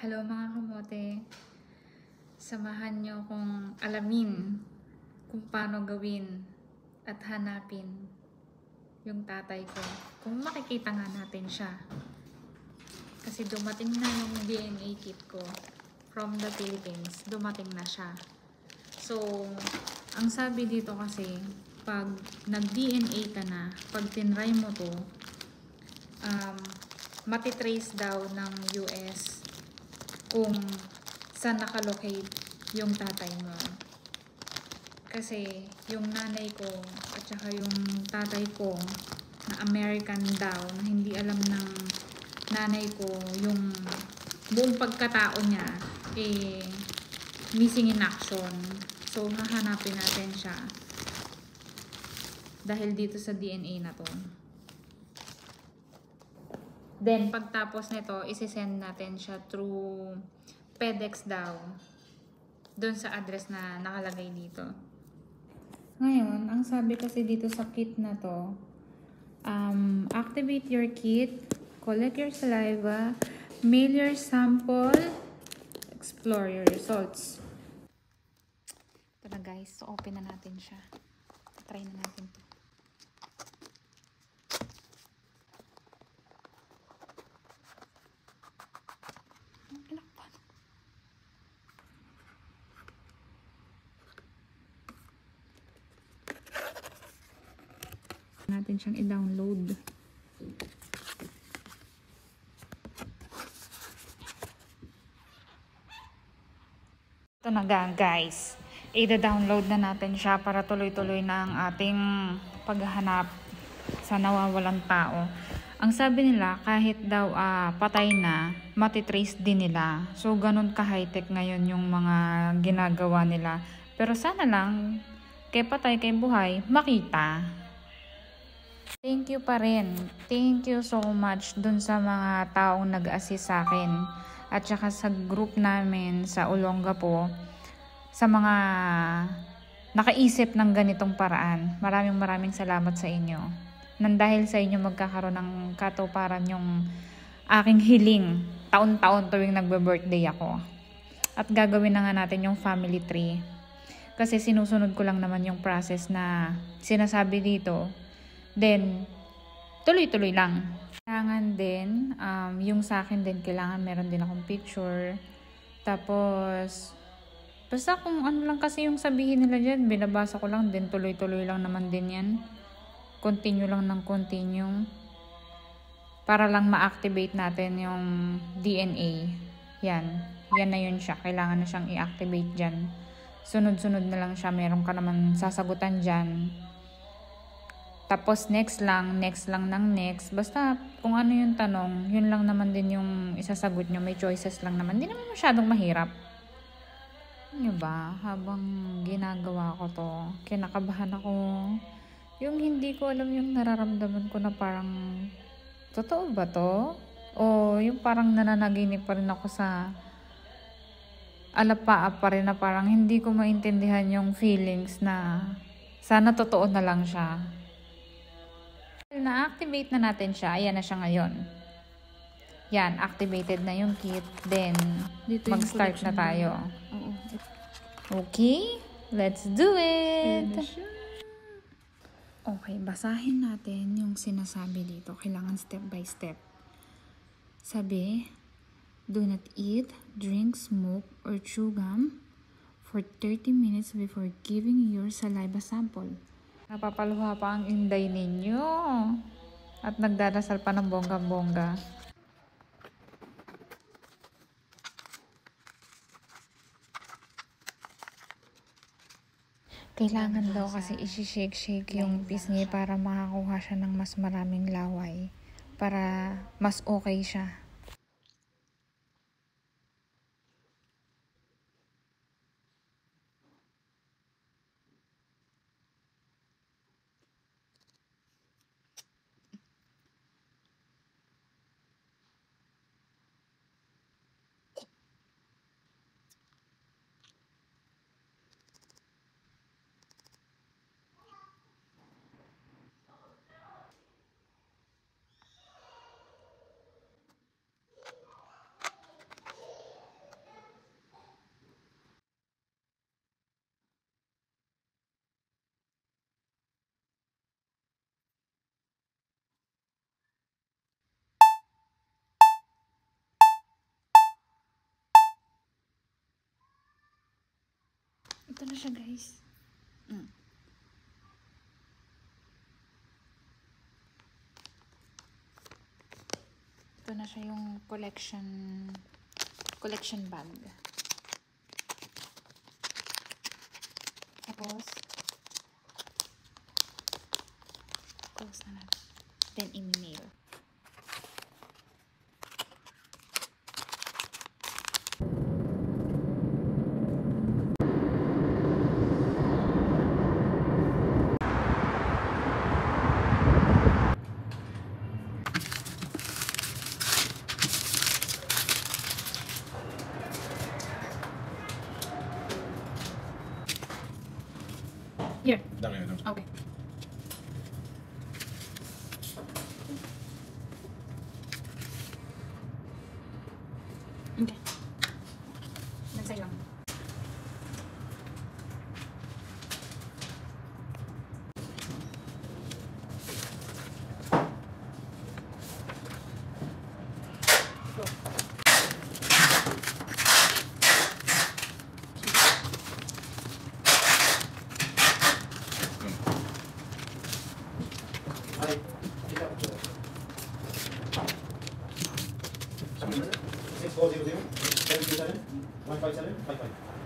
Hello mga kamote, samahan nyo kung alamin kung paano gawin at hanapin yung tatay ko. Kung makikita nga natin siya. Kasi dumating na yung DNA kit ko from the Philippines. Dumating na siya. So, ang sabi dito kasi, pag nag-DNA ka na, pag tinry mo to, matitrace daw ng US kung saan nakalocate yung tatay mo. Kasi yung nanay ko at saka yung tatay ko na American daw, na hindi alam ng nanay ko yung buong pagkatao niya, missing in action. So hahanapin natin siya dahil dito sa DNA na to. Then, pagtapos nito, isi-send natin siya through FedEx daw. Doon sa address na nakalagay dito. Ngayon, ang sabi kasi dito sa kit na to, activate your kit, collect your saliva, mail your sample, explore your results. Ito na guys, so open na natin siya. Try na natin to. Natin siyang i-download. Ito na guys. I-download na natin siya para tuloy-tuloy na ang ating paghahanap sa nawawalang tao. Ang sabi nila, kahit daw patay na, matitrace din nila. So, ganun ka-high-tech ngayon yung mga ginagawa nila. Pero sana lang, kay patay, kay buhay, makita. Thank you pa rin. Thank you so much dun sa mga taong nag-assist sa akin. At saka sa group namin sa Olongapo. Sa mga nakaisip ng ganitong paraan. Maraming salamat sa inyo. Nang dahil sa inyo magkakaroon ng katuparan yung aking hiling taon-taon tuwing nagbe-birthday ako. At gagawin na nga natin yung family tree. Kasi sinusunod ko lang naman yung process na sinasabi dito. Then, tuloy-tuloy lang. Kailangan din, yung sa akin din, kailangan meron din akong picture. Tapos, basta kung ano lang kasi yung sabihin nila dyan, binabasa ko lang din, tuloy-tuloy lang naman din yan. Continue lang ng continue. Para lang ma-activate natin yung DNA. Yan na yun siya. Kailangan na siyang i-activate dyan. Sunod-sunod na lang siya. Meron ka naman sasagutan dyan. Tapos next lang ng next. Basta kung ano yung tanong, yun lang naman din yung isasagot nyo. May choices lang naman. Hindi naman masyadong mahirap. Ano ba? Habang ginagawa ko to, kinakabahan ako. Yung hindi ko alam yung nararamdaman ko na parang, totoo ba to? O yung parang nananaginip pa rin ako sa alapaa pa rin na parang hindi ko maintindihan yung feelings na sana totoo na lang siya. Na-activate na natin siya. Ayan na siya ngayon. Yan, activated na yung kit. Then, mag-start na tayo. Okay, let's do it! Okay, basahin natin yung sinasabi dito. Kailangan step by step. Sabi, do not eat, drink, smoke, or chew gum for 30 minutes before giving your saliva sample. Napapaluha pa ang inday ninyo. At nagdadasal pa ng bongga-bongga. Kailangan daw kasi isi-shake-shake yung pisngi para makakuha siya ng mas maraming laway. Para mas okay siya. Ito na siya, guys. Ito na siya yung collection bag. Tapos, close na natin. Then, i-mail. Here. Dami na. Okay. Okay. Nagsay lang. Go. Ay, kita ko. 6400 727 157 55.